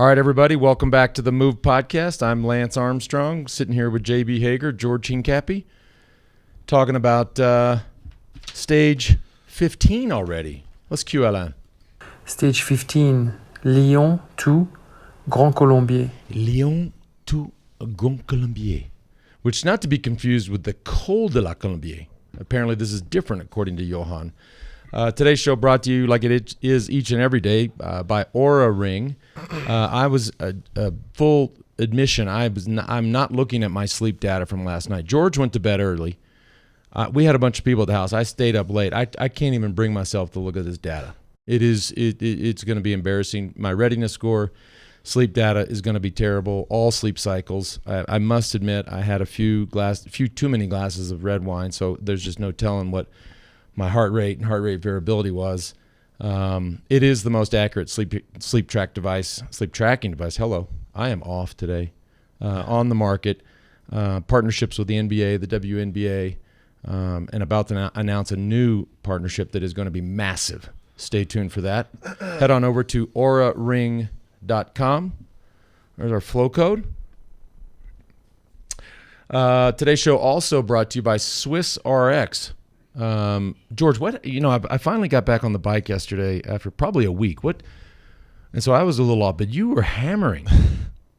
All right, everybody, welcome back to the Move Podcast. I'm Lance Armstrong, sitting here with JB Hager, George Hincapie, talking about stage 15 already. Let's cue Alain. Stage 15, Lyon to Grand Colombier. Lyon to Grand Colombier, which not to be confused with the Col de la Colombier. Apparently this is different according to Johan. Today's show brought to you, like it is each and every day, by OURA Ring. I was a full admission. I'm not looking at my sleep data from last night. George went to bed early. We had a bunch of people at the house. I stayed up late. I can't even bring myself to look at this data. It's going to be embarrassing. My readiness score, sleep data is going to be terrible. All sleep cycles. I must admit, I had a few too many glasses of red wine, so there's just no telling what my heart rate and heart rate variability was. It is the most accurate sleep tracking device. Hello, I am off today. On the market, partnerships with the NBA, the WNBA, and about to announce a new partnership that is going to be massive. Stay tuned for that. Head on over to auraring.com. There's our flow code. Today's show also brought to you by Swiss RX. George, I finally got back on the bike yesterday after probably a week. And so I was a little off, but you were hammering.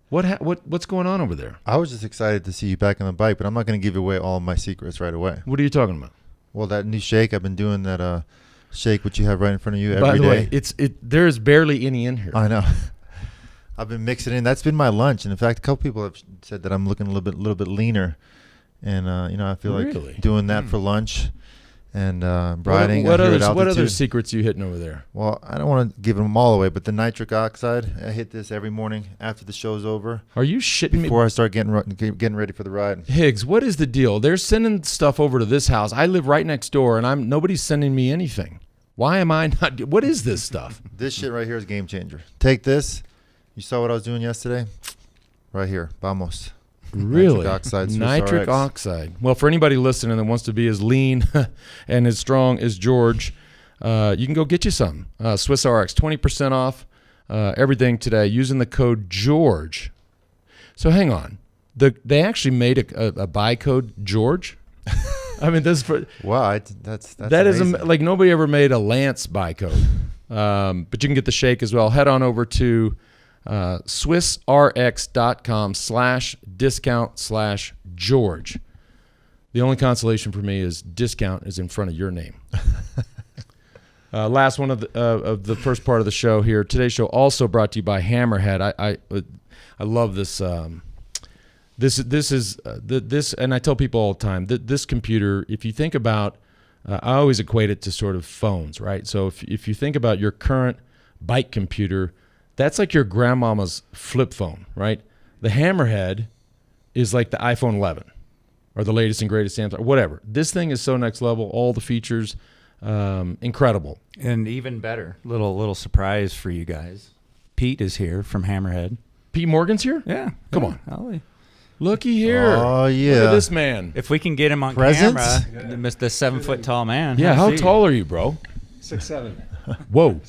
What's going on over there? I was just excited to see you back on the bike, but I'm not going to give away all of my secrets right away. What are you talking about? Well, that new shake, I've been doing that shake which you have right in front of you every day. By the way, there's barely any in here. I know. I've been mixing it in. That's been my lunch, and in fact, a couple people have said that I'm looking a little bit leaner, and I feel like doing that for lunch. And riding. What other secrets are you hitting over there? Well, I don't want to give them all away, but the nitric oxide, I hit this every morning after the show's over. Are you shitting me? Before I start getting ready for the ride. Higgs, what is the deal? They're sending stuff over to this house. I live right next door, and nobody's sending me anything. Why am I not? What is this stuff? This shit right here is a game changer. Take this. You saw what I was doing yesterday? Right here. Vamos. Really? Nitric oxide. Well, for anybody listening that wants to be as lean and as strong as George, you can go get you some. Swiss RX, 20% off everything today using the code GEORGE. So hang on. They actually made a buy code GEORGE? I mean, this for wow, that's that is like nobody ever made a Lance buy code. But you can get the shake as well. Head on over to SwissRx.com/discount/George. The only consolation for me is discount is in front of your name. Last one of the first part of the show here. Today's show also brought to you by Hammerhead. I love this. This is and I tell people all the time that this computer, if you think about, I always equate it to sort of phones, right? So if you think about your current bike computer, that's like your grandmama's flip phone, right? The Hammerhead is like the iPhone 11 or the latest and greatest Samsung, whatever. This thing is so next level. All the features, incredible. And even better, little surprise for you guys. Pete is here from Hammerhead. Pete Morgan's here? Yeah. Come on. Ollie. Looky here. Oh, yeah. Look at this man. If we can get him on Presents? camera, the 7-foot tall man. Yeah, how tall are you, bro? 6'7". Whoa.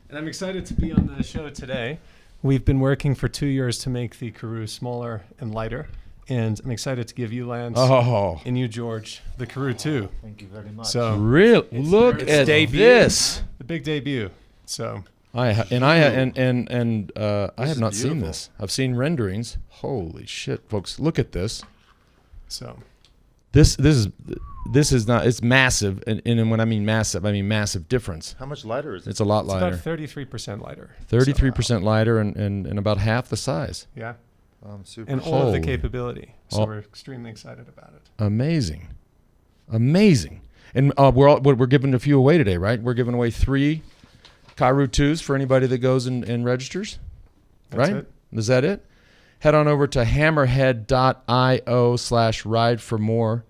And I'm excited to be on the show today. We've been working for 2 years to make the Karoo smaller and lighter, and I'm excited to give you, Lance, and you, George, the Karoo 2. Thank you very much. So look at this. The big debut. So I have not seen this. I've seen renderings. Holy shit, folks! Look at this. So this is not. It's massive, and when I mean massive difference. How much lighter is it? It's a lot lighter. It's about 33% lighter. 33% lighter, and about half the size. Yeah. Super. And all of the capability. So we're extremely excited about it. Amazing. And we're giving a few away today, right? We're giving away 3 Karoo 2s for anybody that goes and registers. That's right? it. Is that it? Head on over to hammerhead.io/ride for more.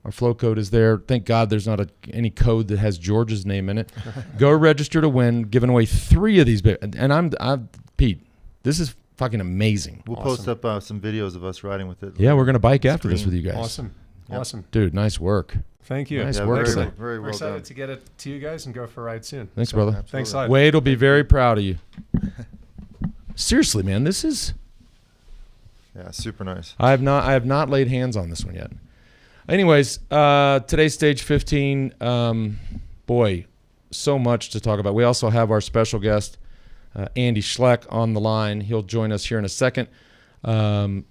Our flow code is there. Thank God there's not any code that has George's name in it. Go register to win. Giving away 3 of these. And I'm Pete. This is fucking amazing. We'll post up some videos of us riding with it. Yeah, we're going to bike after this with you guys. Awesome. Yep. Awesome. Dude, nice work. Thank you. Nice work. Very We're well excited done. to get it to you guys and go for a ride soon. Thanks, brother. Thanks a lot. Wade will be very proud of you. seriously, man, this is. Yeah, super nice. I have not laid hands on this one yet. Anyways, today's stage 15. Boy, so much to talk about. We also have our special guest, Andy Schleck, on the line. He'll join us here in a second. For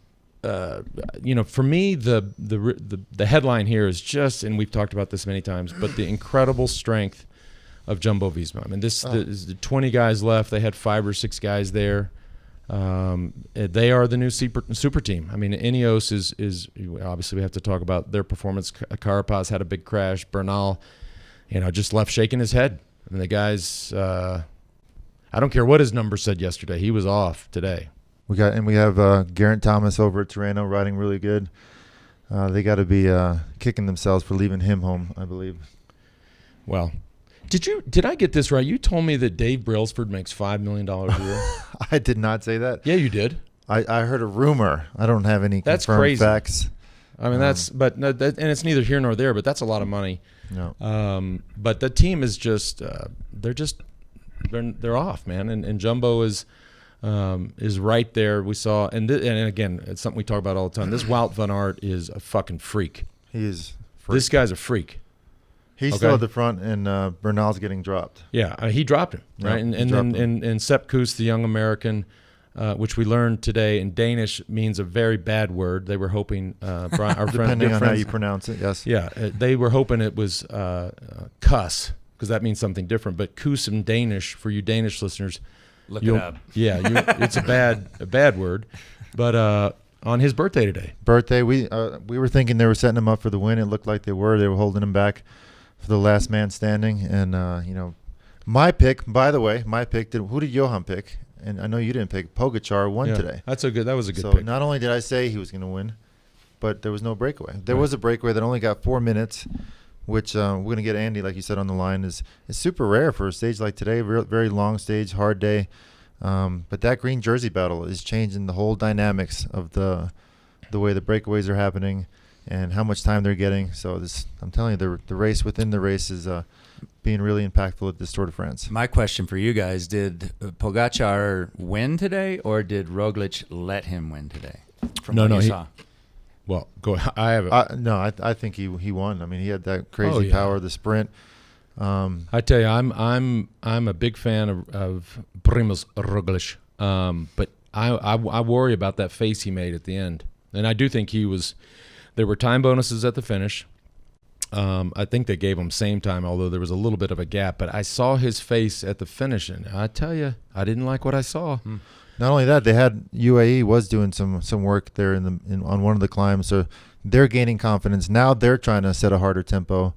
me, the headline here is just, and we've talked about this many times, but the incredible strength of Jumbo-Visma. I mean, this is 20 guys left. They had 5 or 6 guys there. They are the new super team. I mean, Ineos is obviously we have to talk about their performance. Carapaz had a big crash. Bernal, just left shaking his head. I mean, the guys. I don't care what his number said yesterday. He was off today. We have Geraint Thomas over at Tirreno riding really good. They got to be kicking themselves for leaving him home, I believe. Well. Did I get this right? You told me that Dave Brailsford makes $5 million a year. I did not say that. Yeah, you did. I heard a rumor. I don't have any confirmed crazy. Facts. I mean, and it's neither here nor there, but that's a lot of money. No. But the team is just they're off, man, and Jumbo is right there. We saw, and again, it's something we talk about all the time. This Wout van Aert is a fucking freak. He is. This guy's a freak. He's still at the front, and Bernal's getting dropped. Yeah, he dropped him, right? And Sepp Kuss, the young American, which we learned today in Danish means a very bad word. They were hoping, our friend, depending on how you pronounce it, yes. Yeah, they were hoping it was Kuss, because that means something different. But Kuss in Danish, for you Danish listeners, look it up. Yeah, it's a bad word. But on his birthday today. We were thinking they were setting him up for the win. It looked like they were. They were holding him back for the last man standing. And, my pick, by the way, who did Johan pick? And I know you didn't pick. Pogacar won today. That was a good pick. So not only did I say he was going to win, but there was no breakaway. There was a breakaway that only got 4 minutes, which we're going to get Andy, like you said, on the line. Is super rare for a stage like today. Very long stage, hard day. But that green jersey battle is changing the whole dynamics of the way the breakaways are happening and how much time they're getting. So I'm telling you, the race within the race is being really impactful at this Tour de France. My question for you guys, did Pogacar win today, or did Roglic let him win today? No. Well, go. I have it. No, I think he won. I mean, he had that crazy power, the sprint. I tell you, I'm a big fan of Primož Roglic, but I worry about that face he made at the end, and I do think there were time bonuses at the finish. I think they gave him same time, although there was a little bit of a gap. But I saw his face at the finish, and I tell you, I didn't like what I saw. Not only that, they had UAE was doing some work there on one of the climbs, so they're gaining confidence. Now they're trying to set a harder tempo.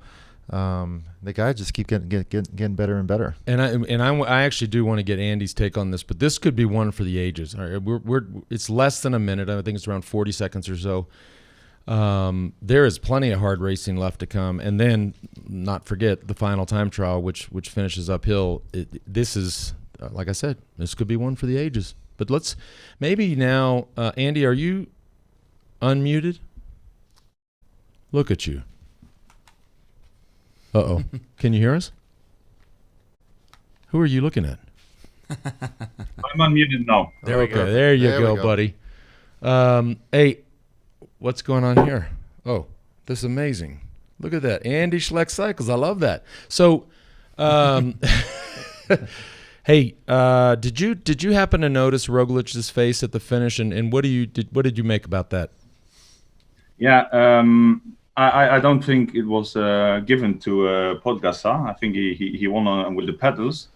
The guys just keep getting better and better. And I actually do want to get Andy's take on this, but this could be one for the ages. All right, it's less than a minute. I think it's around 40 seconds or so. There is plenty of hard racing left to come, and then not forget the final time trial, which finishes uphill. This is, like I said, this could be one for the ages. But let's maybe now, Andy, are you unmuted? Look at you. Uh-oh. Can you hear us? Who are you looking at? I'm unmuted now. There we go. There you go, buddy. Hey, what's going on here? Oh, this is amazing. Look at that. Andy Schleck Cycles. I love that. So, hey, did you happen to notice Roglic's face at the finish, and what did you make about that? Yeah, I don't think it was given to Pogacar. I think he won with the pedals.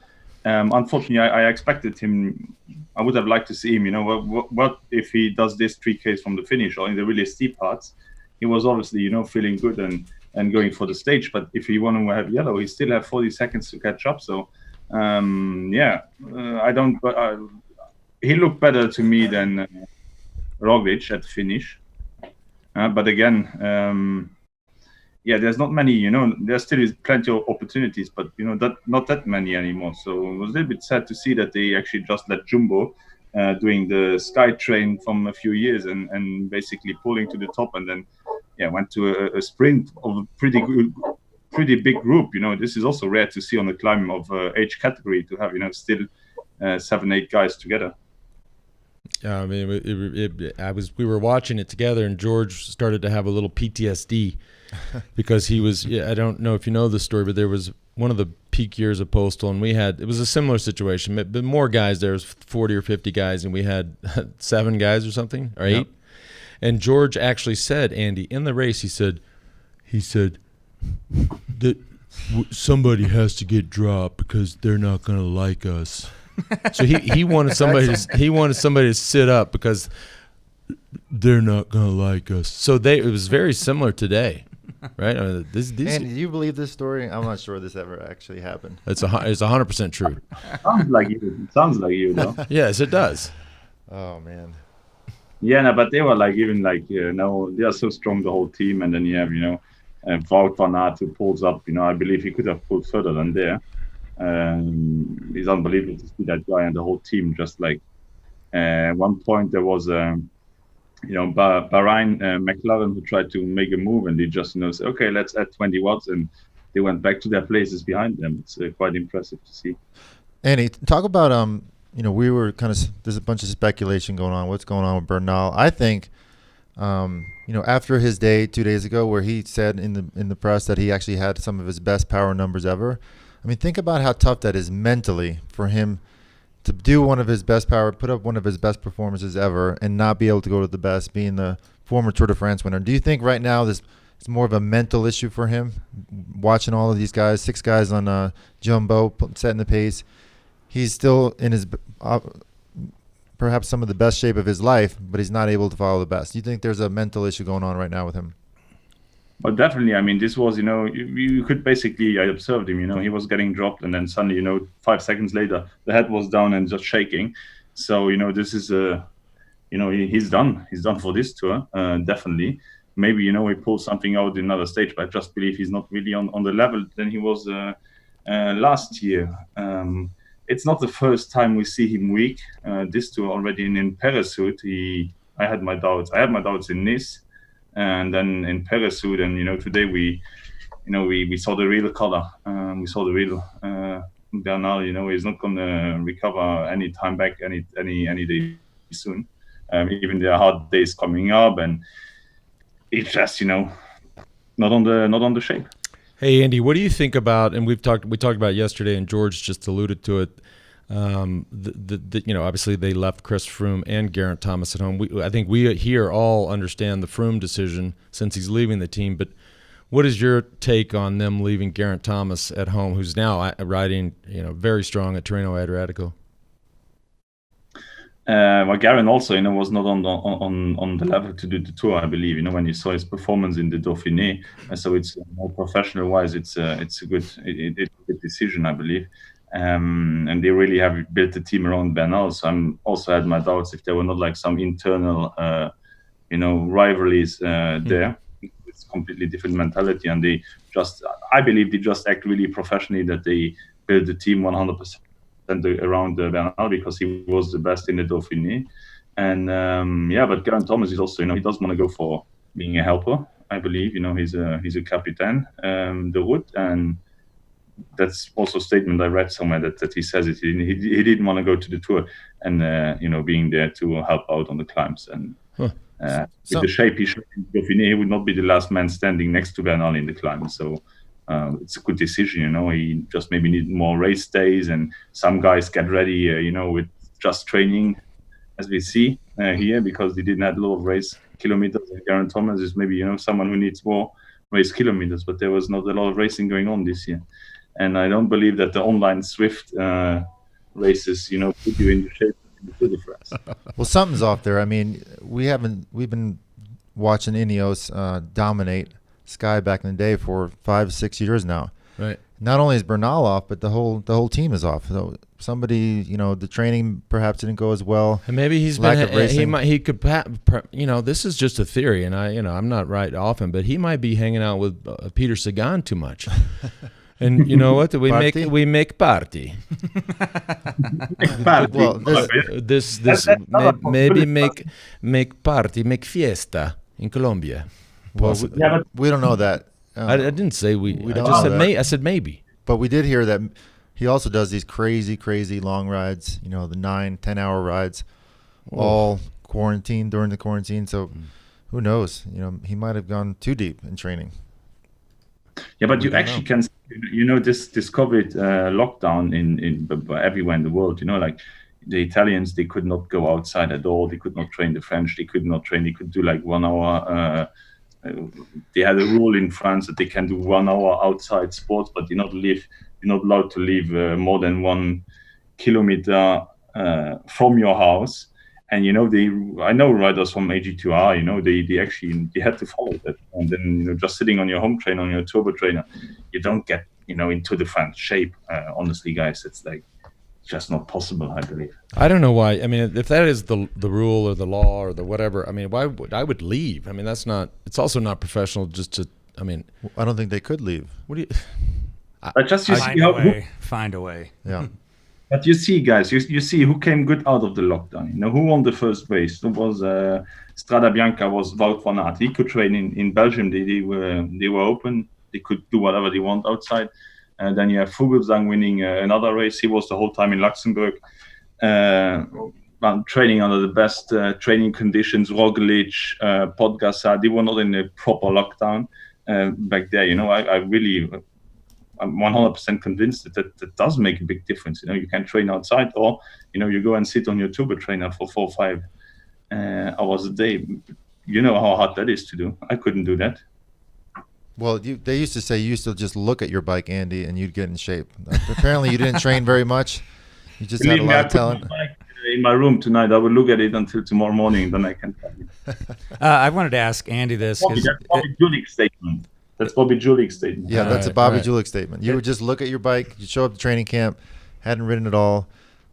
Unfortunately, I expected him. I would have liked to see him. What if he does this 3Ks from the finish or in the really steep parts? He was obviously feeling good and going for the stage. But if he want to have yellow, he still have 40 seconds to catch up. So I don't. He looked better to me than Roglic at the finish. But again, there's not many, there still is plenty of opportunities, but, not that many anymore. So it was a little bit sad to see that they actually just let Jumbo doing the Sky Train from a few years and basically pulling to the top and then, went to a sprint of a pretty big group. This is also rare to see on the climb of age category to have, still 7-8 guys together. I mean, we were watching it together, and George started to have a little PTSD because he was. I don't know if you know the story, but there was one of the peak years of Postal, and it was a similar situation, but more guys. There was 40 or 50 guys, and we had 7 guys or something, or 8. Yep. And George actually said, Andy, in the race, he said that somebody has to get dropped because they're not going to like us. So he wanted somebody to sit up because they're not going to like us. So it was very similar today, right? And do you believe this story? I'm not sure this ever actually happened. It's 100% true. Sounds like you. It sounds like you, though. Yes, it does. Oh man. Yeah, no, but they were like even like they are so strong, the whole team, and then you have Wout van Aert who pulls up. I believe he could have pulled further than there. It's unbelievable to see that guy and the whole team. Just like at one point there was Bahrain McLaren who tried to make a move, and they just said, okay, let's add 20 watts, and they went back to their places behind them. It's quite impressive to see. Andy, talk about we were there's a bunch of speculation going on. What's going on with Bernal? I think after his day 2 days ago, where he said in the press that he actually had some of his best power numbers ever. I mean, think about how tough that is mentally for him to do one of his best power, put up one of his best performances ever, and not be able to go to the best, being the former Tour de France winner. Do you think right now this is more of a mental issue for him, watching all of these guys, 6 guys on Jumbo, setting the pace? He's still in his perhaps some of the best shape of his life, but he's not able to follow the best. Do you think there's a mental issue going on right now with him? Well, definitely. I mean, this was, you could basically, I observed him, he was getting dropped, and then suddenly, 5 seconds later, the head was down and just shaking. So, this is, he's done. He's done for this tour, definitely. Maybe, he pulls something out in another stage, but I just believe he's not really on the level than he was last year. It's not the first time we see him weak. This tour already in Paris-Soute, I had my doubts. I had my doubts in Nice. And then in Paris-Soute, and today we saw the real color. We saw the real Bernal. He's not going to recover any time back any day soon. Even there are hard days coming up, and it's just not on the shape. Hey Andy, what do you think about? And we talked about it yesterday, and George just alluded to it. Obviously they left Chris Froome and Geraint Thomas at home. I think we here all understand the Froome decision since he's leaving the team. But what is your take on them leaving Geraint Thomas at home, who's now riding very strong at Tirreno Adriatico? Well, Geraint also was not on the level to do the tour. I believe when you saw his performance in the Dauphiné, so it's more professional wise. It's a good decision, I believe. And they really have built the team around Bernal. So I'm also had my doubts if there were not like some internal, rivalries there. It's completely different mentality, and I believe they just act really professionally. That they build the team 100% around Bernal because he was the best in the Dauphiné. And but Geraint Thomas is also, he doesn't want to go for being a helper. I believe, he's a captain, the route, and that's also a statement I read somewhere that he says it. He didn't want to go to the tour and being there to help out on the climbs. And with the shape he showed in Dauphiné, he would not be the last man standing next to Bernal in the climb. So it's a good decision. He just maybe need more race days, and some guys get ready, with just training, as we see here, because they didn't have a lot of race kilometers. And Geraint Thomas is maybe someone who needs more race kilometers, but there was not a lot of racing going on this year. And I don't believe that the online Swift races, put you in the shape in the Tour de France. Well, something's off there. I mean, we've been watching Ineos dominate Sky back in the day for 5-6 years now. Right. Not only is Bernal off, but the whole team is off. So somebody, the training perhaps didn't go as well. And maybe this is just a theory, and I'm not right often, but he might be hanging out with Peter Sagan too much. And you know what? We make party. Well, maybe make party, make fiesta in Colombia. Well, we don't know that. I didn't say we. We I don't just know said that. I said maybe. But we did hear that he also does these crazy long rides. The 9-10 hour rides all quarantine during the quarantine. So who knows? He might have gone too deep in training. Yeah, but you actually can, this COVID lockdown in everywhere in the world. Like the Italians, they could not go outside at all. They could not train. The French, they could not train. They could do like 1 hour. They had a rule in France that they can do 1 hour outside sports, but you're not allowed to leave more than 1 kilometer from your house. And I know riders from AG2R, they had to follow that. And then just sitting on your home trainer, on your turbo trainer, you don't get into the French shape. Honestly, guys, it's like just not possible, I believe. I don't know why. I mean, if that is the rule or the law or the whatever, I mean, why would I would leave? I mean, that's not. It's also not professional. Just to. I mean, I don't think they could leave. What do you? Find a way. Yeah. But you see, guys, you see who came good out of the lockdown. Who won the first race? It was Strada Bianca, was Wout van Aert. He could train in Belgium. They were open. They could do whatever they want outside. And then you have Vogelsang winning another race. He was the whole time in Luxembourg, training under the best training conditions. Roglic, Pogacar, they were not in a proper lockdown back there. I'm 100% convinced that does make a big difference. You can train outside, or you go and sit on your turbo trainer for 4 or 5 hours a day. You know how hard that is to do. I couldn't do that. Well, they used to say you used to just look at your bike, Andy, and you'd get in shape. Apparently, you didn't train very much. You just had a lot of talent. In my room tonight, I will look at it until tomorrow morning. Then I can tell you. I wanted to ask Andy this. That's Bobby Julik's statement. That's Bobby Julik's statement. Yeah, that's a Bobby Julik statement. You would just look at your bike, you show up to training camp, hadn't ridden at all,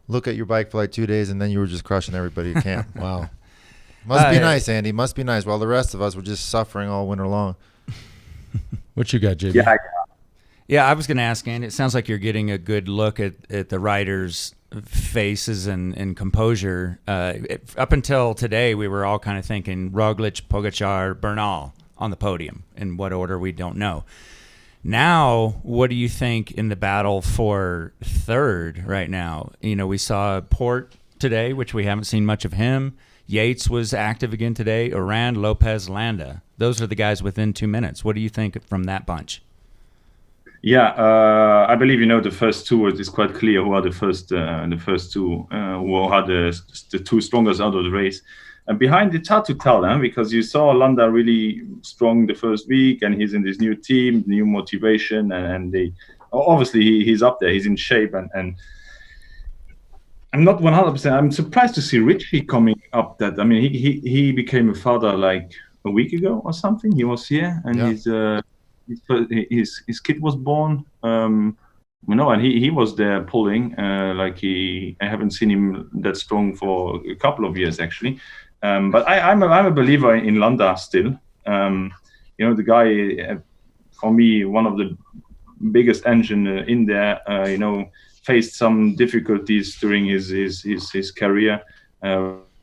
look at your bike for like 2 days, and then you were just crushing everybody at camp. Wow. Must be nice, Andy. Must be nice. While the rest of us were just suffering all winter long. What you got, JB? Yeah, I was going to ask Andy. It sounds like you're getting a good look at the riders' faces and composure. Up until today, we were all kind of thinking Roglic, Pogacar, Bernal on the podium. In what order, we don't know. Now, what do you think in the battle for third right now? We saw Port today, which we haven't seen much of him. Yates was active again today. Oran, Lopez, Landa. Those are the guys within 2 minutes. What do you think from that bunch? Yeah, I believe the first two. It's quite clear who are the first two who are the two strongest out of the race. And behind, it's hard to tell, because you saw Landa really strong the first week, and he's in this new team, new motivation, and obviously he's up there, he's in shape, and I'm not 100%. I'm surprised to see Richie coming up. He became a father like a week ago or something. He was here, and his kid was born. And he was there pulling. I haven't seen him that strong for a couple of years actually. But I'm a believer in Landa still. The guy, for me, one of the biggest engine in there. Faced some difficulties during his career,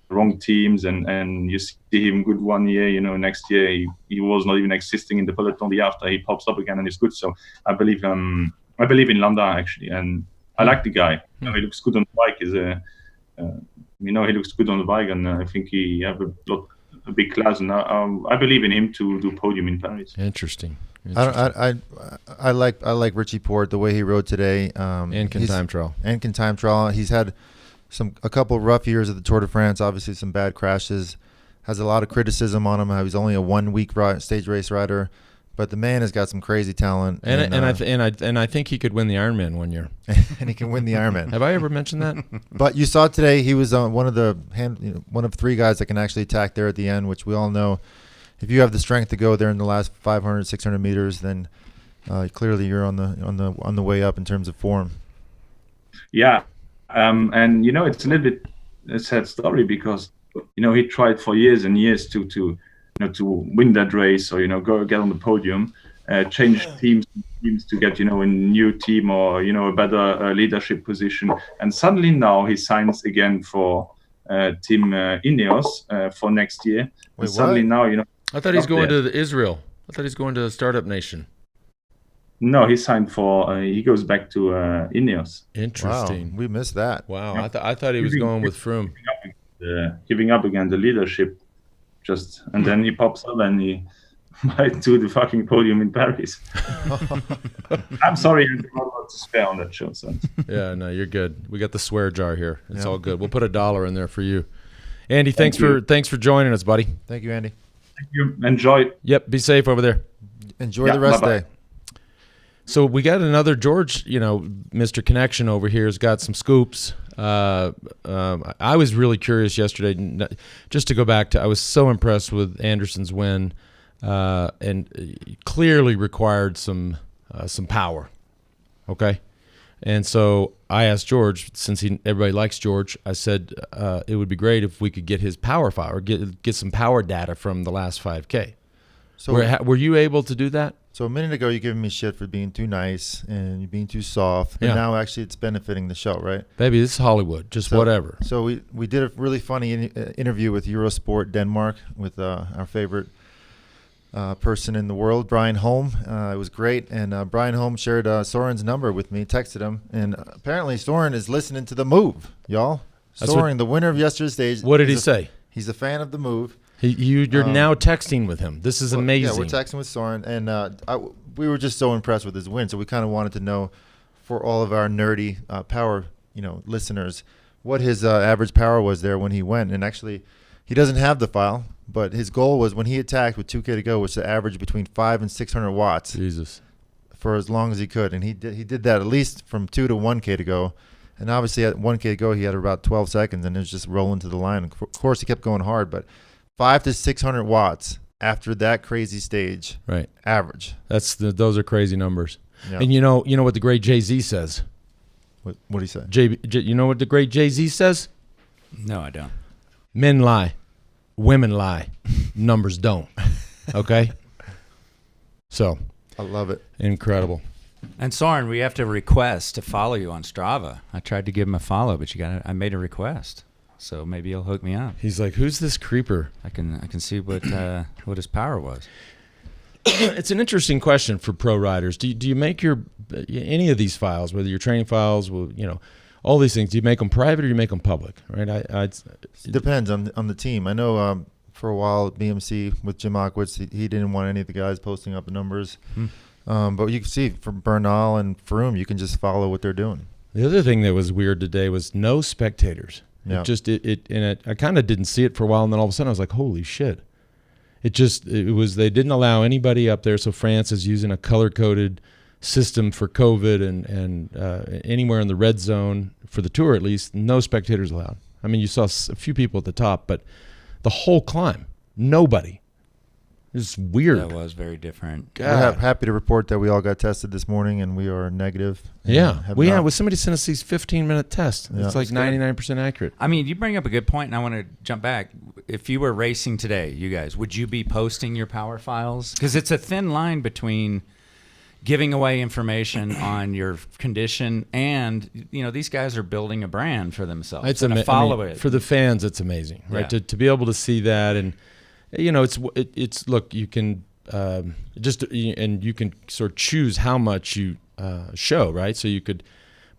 wrong teams, and you see him good 1 year. Next year he was not even existing in the peloton. The after he pops up again and is good. So I believe in Landa actually, and I like the guy. He looks good on the bike. He looks good on the bike, and I think he have a big class, and I believe in him to do podium in Paris. Interesting. I like Richie Port, the way he rode today. And can time trial. He's had a couple of rough years at the Tour de France. Obviously, some bad crashes. Has a lot of criticism on him. How he's only a 1 week stage race rider, but the man has got some crazy talent. And I think he could win the Ironman 1 year. And he can win the Ironman. Have I ever mentioned that? But you saw today he was one of 3 guys that can actually attack there at the end, which we all know. If you have the strength to go there in the last 500, 600 meters, then clearly you're on the way up in terms of form. Yeah, and it's a little bit a sad story because he tried for years and years to win that race or go get on the podium, change teams to get a new team or a better leadership position, and suddenly now he signs again for Team Ineos for next year. Wait, suddenly what? Now I thought he's going to Israel. I thought he's going to the Startup Nation. No, he signed for. He goes back to Ineos. Interesting. Wow, we missed that. Wow, I thought he was going with Froome. giving up again the leadership. And then he pops up and he might do the fucking podium in Paris. I'm sorry, I'm not allowed to swear on that show. So. Yeah, no, you're good. We got the swear jar here. It's all good. We'll put $1 in there for you. Andy, thanks for joining us, buddy. Thank you, Andy. Thank you. Enjoy. Yep, be safe over there. Enjoy the rest of the day. So we got another George, Mr. Connection over here has got some scoops. I was really curious yesterday, just to go back to, I was so impressed with Anderson's win, and clearly required some power. Okay. And so I asked George, since everybody likes George, I said it would be great if we could get his power file or get some power data from the last 5K. So were you able to do that? So a minute ago, you're giving me shit for being too nice and you're being too soft. But now actually it's benefiting the show, right? Baby, this is Hollywood. Just whatever. So we did a really funny interview with Eurosport Denmark with our favorite person in the world, Brian Holm. It was great. And Brian Holm shared Soren's number with me, texted him. And apparently Soren is listening to The Move, y'all. Soren, the winner of yesterday's stage. What did he say? He's a fan of The Move. You're now texting with him. This is amazing. Yeah, we're texting with Soren, and we were just so impressed with his win. So we kind of wanted to know, for all of our nerdy power, listeners, what his average power was there when he went. And actually, he doesn't have the file, but his goal was when he attacked with 2K to go was to average between 500 and 600 watts. Jesus. For as long as he could, and he did that at least from 2 to 1K to go. And obviously at 1K to go, he had about 12 seconds, and it was just rolling to the line. Of course, he kept going hard, but 500 to 600 watts after that crazy stage, right? Average. Those are crazy numbers. Yeah. And you know what the great Jay-Z says. What do he say? You know what the great Jay-Z says? No, I don't. Men lie, women lie, numbers don't. Okay. So I love it. Incredible. And Soren, we have to request to follow you on Strava. I tried to give him a follow, but I made a request. So maybe he'll hook me up. He's like, "Who's this creeper?" I can see what his power was. It's an interesting question for pro riders. Do you make any of these files, whether your training files, all these things? Do you make them private or do you make them public? Right? It depends on the team. I know for a while BMC with Jim Ockwitz, he didn't want any of the guys posting up the numbers. But you can see from Bernal and Froome, you can just follow what they're doing. The other thing that was weird today was no spectators. Yeah. I kind of didn't see it for a while, and then all of a sudden I was like, holy shit. They didn't allow anybody up there. So France is using a color-coded system for COVID, and anywhere in the red zone, for the tour at least, no spectators allowed. I mean, you saw a few people at the top, but the whole climb, nobody. It's weird. That was very different. We're happy to report that we all got tested this morning, and we are negative. Yeah. Somebody sent us these 15-minute tests. Yeah. It's like 99% accurate. I mean, you bring up a good point, and I want to jump back. If you were racing today, you guys, would you be posting your power files? Because it's a thin line between giving away information on your condition and, these guys are building a brand for themselves. It's it. For the fans, it's amazing, right? Yeah. To be able to see that, and it's look, you can you can sort of choose how much you show, right? So you could,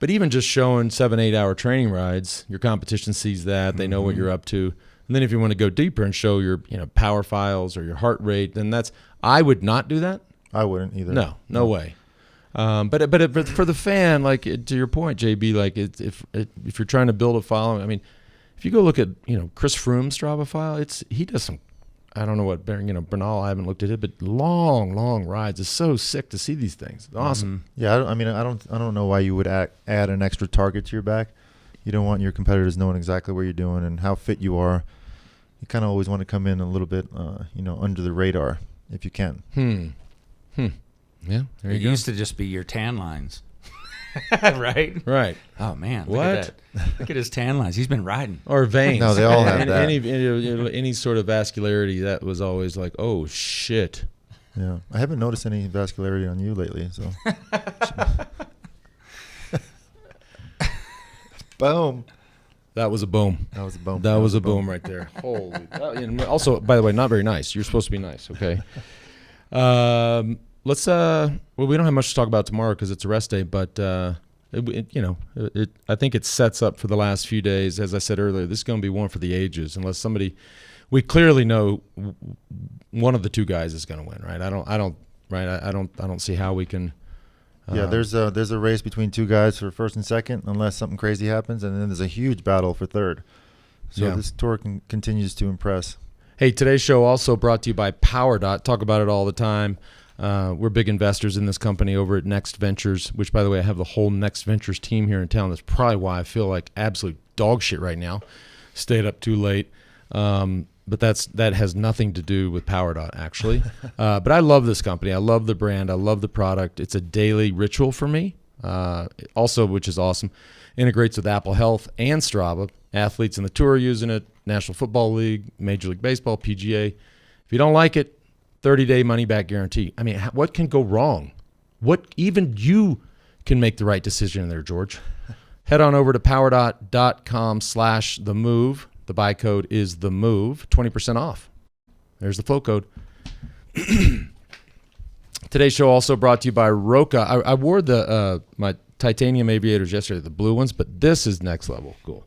but even just showing 7-8 hour training rides, your competition sees that, they know what you're up to. And then if you want to go deeper and show your power files or your heart rate, then I would not do that. I wouldn't either. No way. But for the fan, like to your point, JB, like if you're trying to build a following, I mean, if you go look at Chris Froome's Strava file, he does some, I don't know what Bernal, I haven't looked at it, but long rides. It's so sick to see these things. It's awesome. Yeah, I don't know why you would add an extra target to your back. You don't want your competitors knowing exactly what you're doing and how fit you are. You kind of always want to come in a little bit, under the radar if you can. Yeah, there you go. It used to just be your tan lines. Right. Oh man, look at that. Look at his tan lines. He's been riding. Or veins. No, they all have that. Any sort of vascularity, that was always like, oh shit. Yeah, I haven't noticed any vascularity on you lately. So, boom. That was a boom. That was a boom. That was a boom right there. Holy. And also, by the way, not very nice. You're supposed to be nice. Okay. Let's we don't have much to talk about tomorrow because it's a rest day, but I think it sets up for the last few days. As I said earlier, this is going to be one for the ages, unless we clearly know one of the two guys is going to win, right? I don't see how we can. Yeah, there's a race between two guys for first and second, unless something crazy happens, and then there's a huge battle for third. So this tour continues to impress. Hey, today's show also brought to you by PowerDot. Talk about it all the time. We're big investors in this company over at Next Ventures, which, by the way, I have the whole Next Ventures team here in town. That's probably why I feel like absolute dog shit right now. Stayed up too late. But that has nothing to do with PowerDot, actually. But I love this company. I love the brand. I love the product. It's a daily ritual for me. Also, which is awesome, integrates with Apple Health and Strava. Athletes in the tour are using it. National Football League, Major League Baseball, PGA. If you don't like it, 30-day money-back guarantee. I mean, what can go wrong? What even you can make the right decision in there, George. Head on over to powerdot.com/themove. The buy code is THEMOVE, 20% off. There's the flow code. Today's show also brought to you by Roka. I wore my titanium aviators yesterday, the blue ones, but this is next level cool.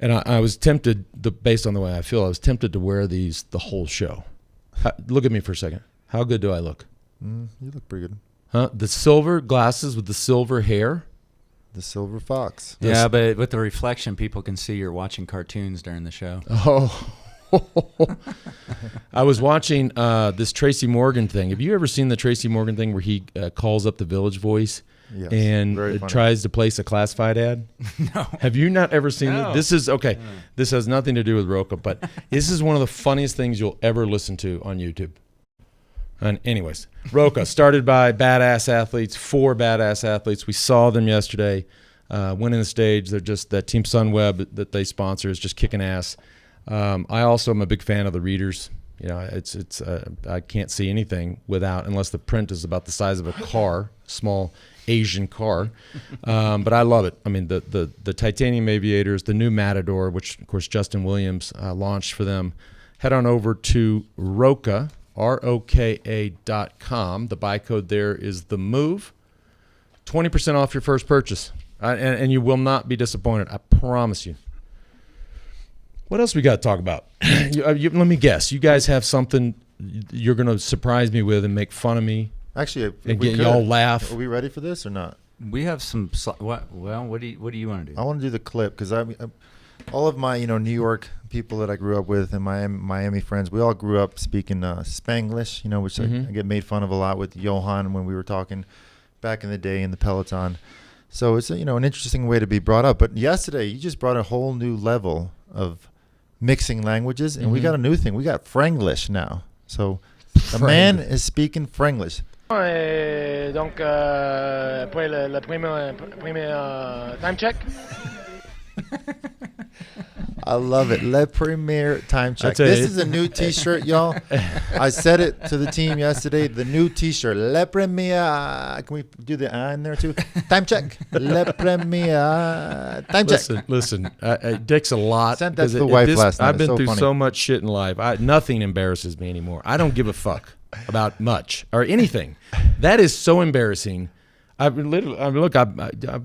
And I was tempted, based on the way I feel, I was tempted to wear these the whole show. Look at me for a second. How good do I look? You look pretty good. Huh? The silver glasses with the silver hair. The silver fox. Yeah, but with the reflection, people can see you're watching cartoons during the show. Oh. I was watching this Tracy Morgan thing. Have you ever seen the Tracy Morgan thing where he calls up the Village Voice? Yes, and tries to place a classified ad? No. Have you not ever seen it? This is, okay, No. This has nothing to do with Roka, but this is one of the funniest things you'll ever listen to on YouTube. And anyways, Roka, started by badass athletes, 4 badass athletes. We saw them yesterday, winning the stage. They're just, that Team Sunweb that they sponsor is just kicking ass. I also am a big fan of the readers. You know, it's I can't see anything unless the print is about the size of a car, small Asian car. But I love it. I mean, the titanium aviators, the new Matador, which of course Justin Williams launched for them. Head on over to Roka, ROKA.com. The buy code there is THEMOVE. 20% off your first purchase, and you will not be disappointed. I promise you. What else we got to talk about? Let me guess. You guys have something you're going to surprise me with and make fun of me. Actually, and get y'all laugh. Are we ready for this or not? We have some. What do you want to do? I want to do the clip because all of my New York people that I grew up with and my Miami friends, we all grew up speaking Spanglish, which I get made fun of a lot with Johan when we were talking back in the day in the Peloton. So it's an interesting way to be brought up. But yesterday you just brought a whole new level of mixing languages, and we got a new thing. We got Franglish now. So a man is speaking Franglish. Donc, pour le premier time check. I love it. Le premier time check. This is a new T-shirt, y'all. I said it to the team yesterday. The new T-shirt. Le premier. Can we do the in there too? Time check. Le premier time check. Listen. Dick's a lot. Sent that to the wife last night. I've been through funny. so much shit in life. Nothing embarrasses me anymore. I don't give a fuck about much or anything. That is so embarrassing. I'm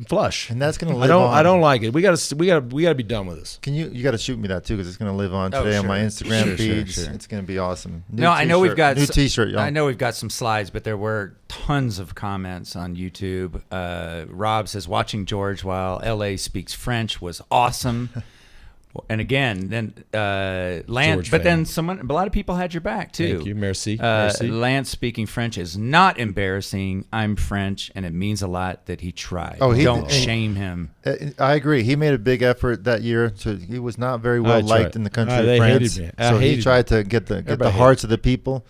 flush, and that's gonna live on. I don't like it. We gotta be done with this. You got to shoot me that too, because it's gonna live on today on my Instagram feeds. Sure. It's gonna be awesome. I know we've got new T-shirt. Y'all. I know we've got some slides, but there were tons of comments on YouTube. Rob says watching George while LA speaks French was awesome. And again, then Lance, but then a lot of people had your back too. Thank you, merci. Lance speaking French is not embarrassing. I'm French, and it means a lot that he tried. Don't shame him. I agree. He made a big effort that year. He was not very well liked in the country of they France. Hated me. So he tried to get the hearts of the people.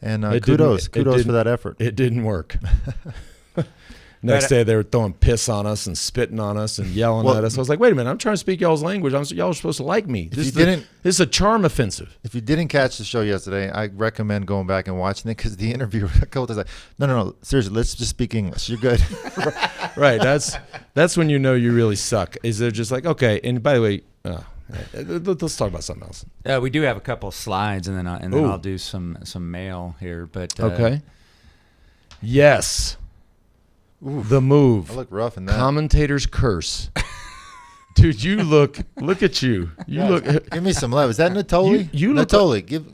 And kudos for that effort. It didn't work. Next day, they were throwing piss on us and spitting on us and yelling at us. I was like, wait a minute, I'm trying to speak y'all's language. Y'all are supposed to like me. This is a charm offensive. If you didn't catch the show yesterday, I recommend going back and watching it, because the interviewer a couple times like, no, seriously, let's just speak English. You're good. Right. That's when you know you really suck. Is they're just like, okay. And by the way, let's talk about something else. We do have a couple slides, and then I'll do some mail here. But okay. Yes. The Move. I look rough in that. Commentator's curse. Dude, look at you. Give me some love. Is that Natoli? You look Natoli. Give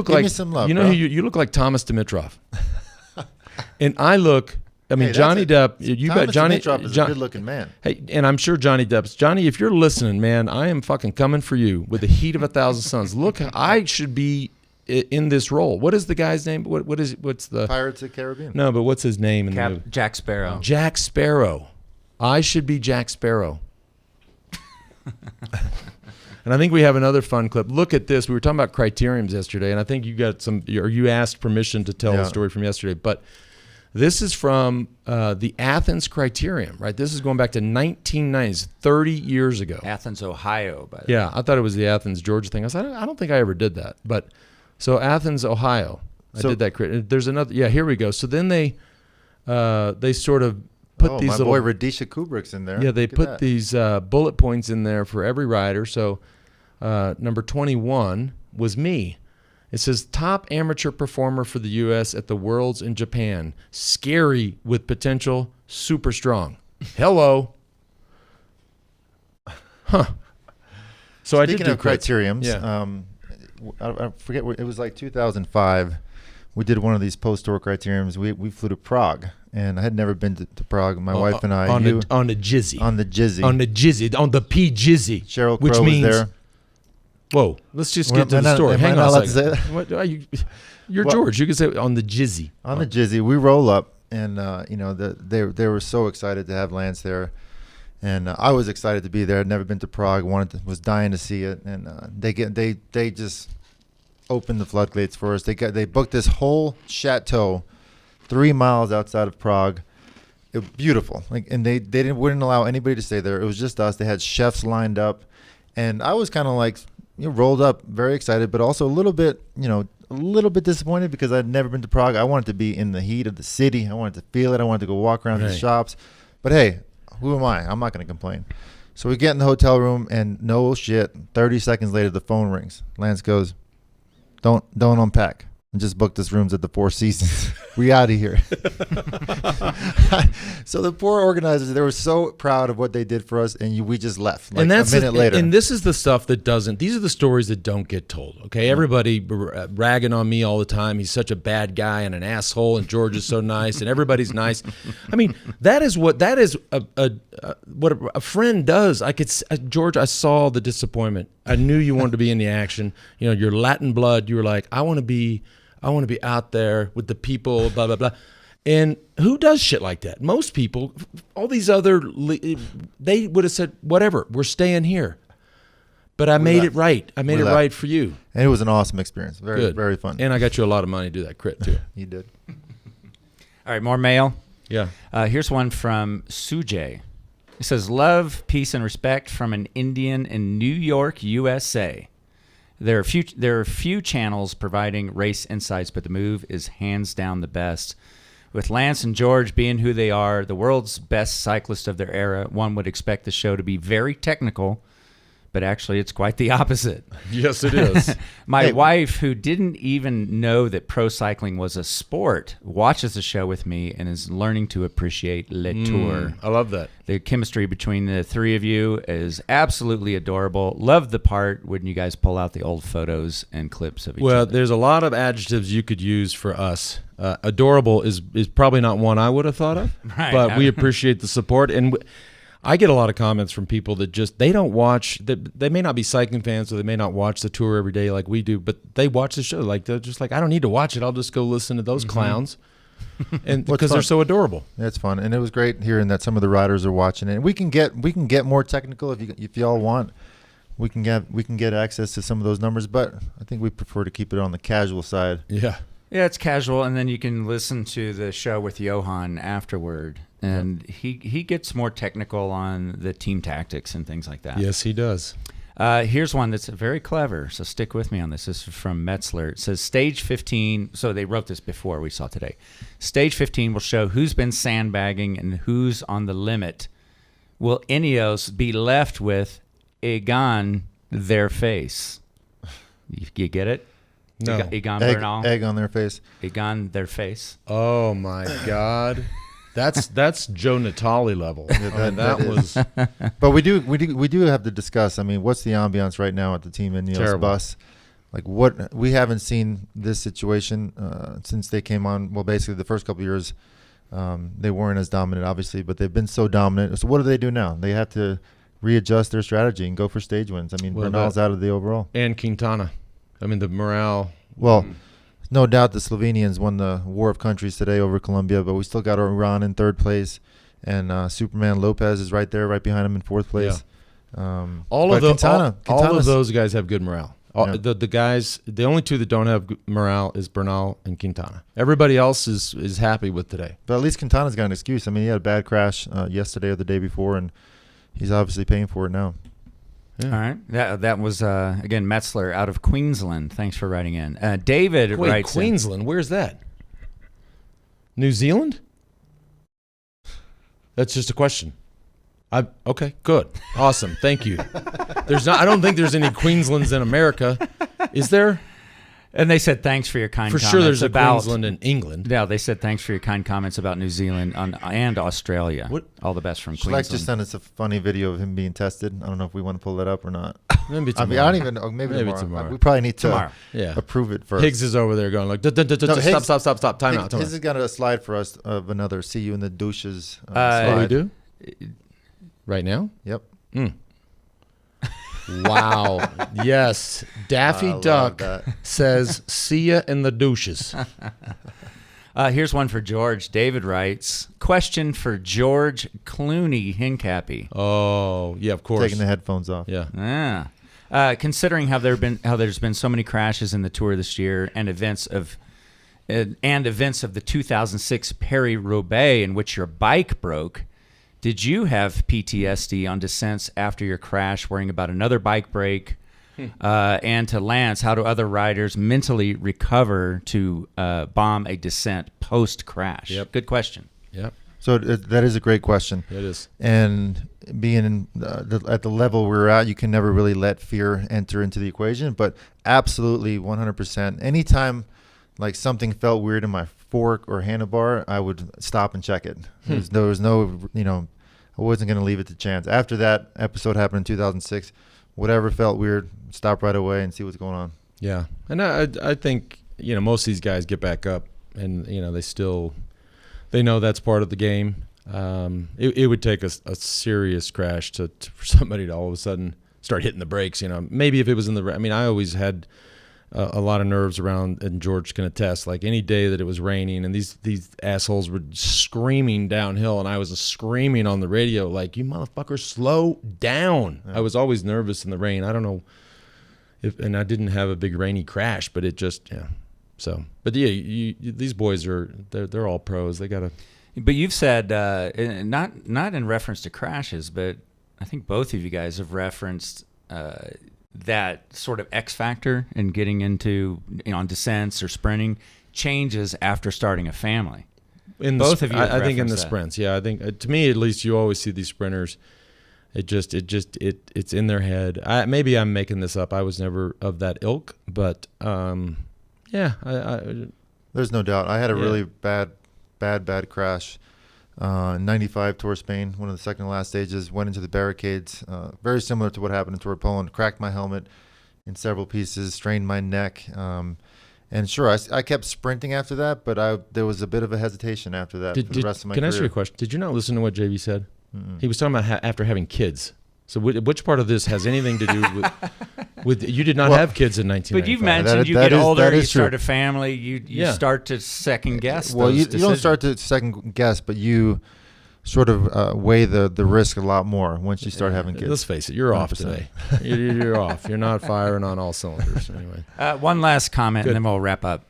like me some love. You know bro. who you look like Thomas Dimitrov. And I look. I mean, Hey, Johnny Depp. You bet Johnny. Dimitrov is a good-looking man. Hey, and I'm sure Johnny Depp's. Johnny, if you're listening, man, I am fucking coming for you with the heat of 1,000 suns. Look, I should be in this role. What is the guy's name? What's the Pirates of the Caribbean? No, but what's his name in the movie? Jack Sparrow. Jack Sparrow. I should be Jack Sparrow. And I think we have another fun clip. Look at this. We were talking about criteriums yesterday, and I think you asked permission to tell the story from yesterday. But this is from the Athens criterium, right? This is going back to 1990s, 30 years ago. Athens, Ohio. But Yeah, I thought it was the Athens, Georgia thing. I said, I don't think I ever did that. But so Athens, Ohio, I did that. There's another. Yeah, here we go. So then they sort of put these my little. boy Radisha Kubrick's in there. Yeah, they Look at put that. these bullet points in there for every rider. So number 21 was me. It says top amateur performer for the U.S. at the Worlds in Japan. Scary with potential, super strong. Hello. Huh. So I did Speaking do of criteriums, Yeah. I forget, it was like 2005. We did one of these post-tour criteriums. We flew to Prague, and I had never been to Prague. My wife and I. on the Jizzy. On the Jizzy. On the Jizzy. On the P Jizzy. Cheryl which Crow means, was there. Whoa, let's just Well, get to am the I not- story. am I Hang not on allowed a to second. say that? You're Well- George. You can say on the Jizzy. On the Jizzy, we roll up, and they were so excited to have Lance there, and I was excited to be there. I'd never been to Prague, was dying to see it, and they just opened the floodgates for us. They booked this whole chateau, 3 miles outside of Prague. It was beautiful, and they wouldn't allow anybody to stay there. It was just us. They had chefs lined up, and I was kind of like rolled up, very excited, but also a little bit disappointed because I'd never been to Prague. I wanted to be in the heat of the city. I wanted to feel it. I wanted to go walk around the shops. But hey, who am I? I'm not going to complain. So we get in the hotel room, and no shit, 30 seconds later, the phone rings. Lance goes, don't unpack. And just booked us rooms at the Four Seasons. We out of here. So the poor organizers, they were so proud of what they did for us, and we just left like a minute later. And this is the stuff that doesn't. These are the stories that don't get told. Okay, everybody ragging on me all the time. He's such a bad guy and an asshole, and George is so nice, and everybody's nice. I mean, that is what a friend does. George, I saw the disappointment. I knew you wanted to be in the action. You know, your Latin blood. You were like, I want to be out there with the people, blah, blah, blah. And who does shit like that? Most people, all these other, they would have said, whatever, we're staying here. But I made it right. I made it right for you. And it was an awesome experience. Very, Good. very fun. And I got you a lot of money to do that crit, too. You did. All right, more mail. Yeah. Here's one from Sujay. It says, love, peace, and respect from an Indian in New York, USA. There are few channels providing race insights, but the move is hands down the best. With Lance and George being who they are, the world's best cyclists of their era, one would expect the show to be very technical, but actually it's quite the opposite. Yes, it is. My wife, who didn't even know that pro cycling was a sport, watches the show with me and is learning to appreciate Le Tour. I love that. The chemistry between the three of you is absolutely adorable. Love the part when you guys pull out the old photos and clips of each Well, other. there's a lot of adjectives you could use for us. Adorable is probably not one I would have thought of, Right. but we appreciate the support. And I get a lot of comments from people that they don't watch. They may not be cycling fans, or they may not watch the tour every day like we do, but they watch the show. Like they're just like, I don't need to watch it. I'll just go listen to those clowns, and because they're so adorable. It's fun, and it was great hearing that some of the riders are watching it. And we can get more technical if y'all want. We can get access to some of those numbers, but I think we prefer to keep it on the casual side. Yeah. Yeah, it's casual, and then you can listen to the show with Johan afterward, and he gets more technical on the team tactics and things like that. Yes, he does. Here's one that's very clever, so stick with me on this. This is from Metzler. It says, Stage 15, so they wrote this before we saw today. Stage 15 will show who's been sandbagging and who's on the limit. Will Ineos be left with Egan their face? You get it? No. Egan Bernal. Egg on their face. Egan their face. Oh my God. That's Joe Natale level. That was. But we do have to discuss. I mean, what's the ambiance right now at the Team Ineos bus? Like, what we haven't seen this situation since they came on. Well, basically the first couple of years, they weren't as dominant, obviously, but they've been so dominant. So what do they do now? They have to readjust their strategy and go for stage wins. I mean, Bernal's out of the overall. And Quintana. I mean, the morale. Well, no doubt the Slovenians won the War of Countries today over Colombia, but we still got Iran in third place, and Superman Lopez is right there, right behind him in fourth place. Yeah. All of those guys have good morale. The guys, the only two that don't have morale is Bernal and Quintana. Everybody else is happy with today. But at least Quintana's got an excuse. I mean, he had a bad crash yesterday or the day before, and he's obviously paying for it now. Yeah. All right. That was, again, Metzler out of Queensland. Thanks for writing in. David writes Queensland? Where's that? New Zealand? That's just a question. Okay, good. Awesome. Thank you. I don't think there's any Queenslands in America. Is there? And they said thanks for your kind comments. For sure there's a Queensland in England. Yeah, they said thanks for your kind comments about New Zealand and Australia. What? All the best from Queensland. Schleck just sent us a funny video of him being tested. I don't know if we want to pull that up or not. Maybe tomorrow. I mean, I don't even know. Maybe tomorrow. We probably need to approve it first. Higgs is over there going like, stop, time out. Higgs has got a slide for us of another see you in the douches slide. We do? Right now? Yep. Wow. Yes. Daffy Duck says, see ya in the douches. Here's one for George. David writes, question for George Clooney Hincapie. Oh, yeah, of course. Taking the headphones off. Yeah. Considering how there's been so many crashes in the Tour this year and events of the 2006 Paris-Roubaix in which your bike broke, did you have PTSD on descents after your crash, worrying about another bike break? And to Lance, how do other riders mentally recover to bomb a descent post-crash? Yep. Good question. Yep. So that is a great question. It is. And being at the level we're at, you can never really let fear enter into the equation. But absolutely 100%. Anytime like something felt weird in my fork or handlebar, I would stop and check it. There was no, I wasn't going to leave it to chance. After that episode happened in 2006, whatever felt weird, stop right away and see what's going on. Yeah. And I think, most of these guys get back up and, they know that's part of the game. It would take a serious crash for somebody to all of a sudden start hitting the brakes, Maybe if it was I always had a lot of nerves around, and George can attest, like any day that it was raining and these assholes were screaming downhill and I was screaming on the radio like, you motherfuckers, slow down. Yeah. I was always nervous in the rain. I don't know and I didn't have a big rainy crash, but it just, So, but these boys they're all pros. They got to. But you've said, not in reference to crashes, but I think both of you guys have referenced that sort of X factor in getting into on descents or sprinting changes after starting a family. Both of you, I think, in the sprints. Yeah, I think to me at least, you always see these sprinters. It's in their head. Maybe I'm making this up. I was never of that ilk, but there's no doubt. I had a really bad crash. 95 Tour Spain, one of the second to last stages, went into the barricades, very similar to what happened in Tour Poland, cracked my helmet in several pieces, strained my neck. And sure, I kept sprinting after that, but there was a bit of a hesitation after that for the rest of my career. Can I ask you a question? Did you not listen to what JV said? Mm-mm. He was talking about after having kids. So which part of this has anything to do with you did not have kids in 1995? But you've mentioned you get older, you start a family, you start to second guess. Well, you don't start to second guess, but you sort of weigh the risk a lot more once you start having kids. Let's face it, you're 100%. Off today. You're off. You're not firing on all cylinders. Anyway. One last comment, and then we'll wrap up.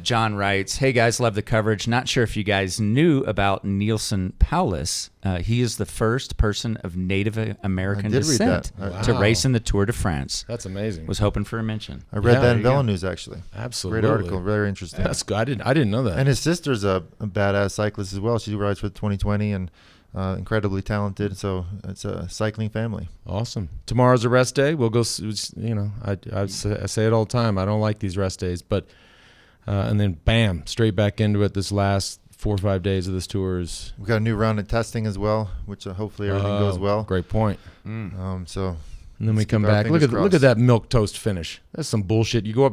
John writes, hey, guys, love the coverage. Not sure if you guys knew about Nielsen Paulus. He is the first person of Native American descent to race in the Tour de France. That's amazing. Was hoping for a mention. I read that in Velo News, actually. Absolutely. Great article. Very interesting. That's good. I didn't know that. And his sister's a badass cyclist as well. She rides for 2020 and incredibly talented. So it's a cycling family. Awesome. Tomorrow's a rest day. We'll go, I say it all the time. I don't like these rest days. But and then, bam, straight back into it this last 4 or 5 days of this tour is. We got a new round of testing as well, which hopefully everything goes well. Great point. So. And then we come back. Look at that milk toast finish. That's some bullshit. You go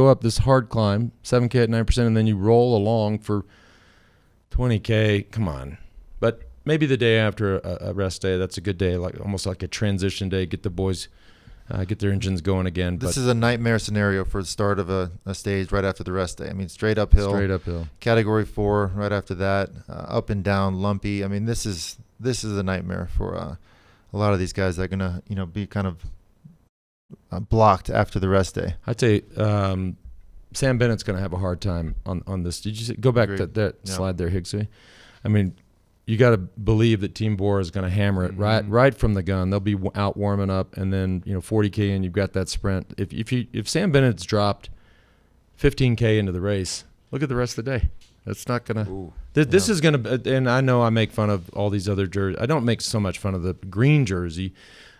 up this hard climb, 7K at 9%, and then you roll along for 20K. Come on. But maybe the day after a rest day, that's a good day, like almost like a transition day. Get the boys, get their engines going again. This is a nightmare scenario for the start of a stage right after the rest day. I mean, straight uphill. Straight uphill. Category 4 right after that, up and down, lumpy. I mean, this is a nightmare for a lot of these guys that are gonna be kind of blocked after the rest day. I'd say Sam Bennett's gonna have a hard time on this. Did you go back to that slide there, Higgsy? I mean, you got to believe that Team Bora is going to hammer it right from the gun. They'll be out warming up, and then 40K, and you've got that sprint. If Sam Bennett's dropped 15K into the race, look at the rest of the day. That's not going to. This is going to. And I know I make fun of all these other jerseys. I don't make so much fun of the green jersey.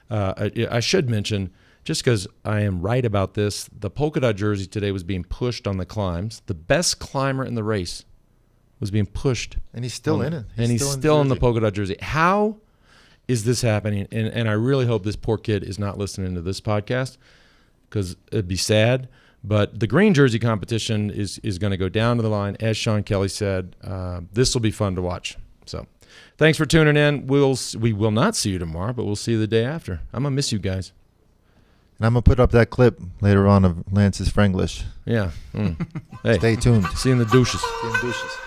I should mention, just because I am right about this, the polka dot jersey today was being pushed on the climbs. The best climber in the race was being pushed. And he's still in it. He's still in the polka dot jersey. How is this happening? And I really hope this poor kid is not listening to this podcast, because it'd be sad. But the green jersey competition is going to go down to the line, as Sean Kelly said. This will be fun to watch. So thanks for tuning in. We will not see you tomorrow, but we'll see you the day after. I'm going to miss you guys. And I'm going to put up that clip later on of Lance's Franglish. Yeah. Hey. Stay tuned. See you in the douches. See you in the douches.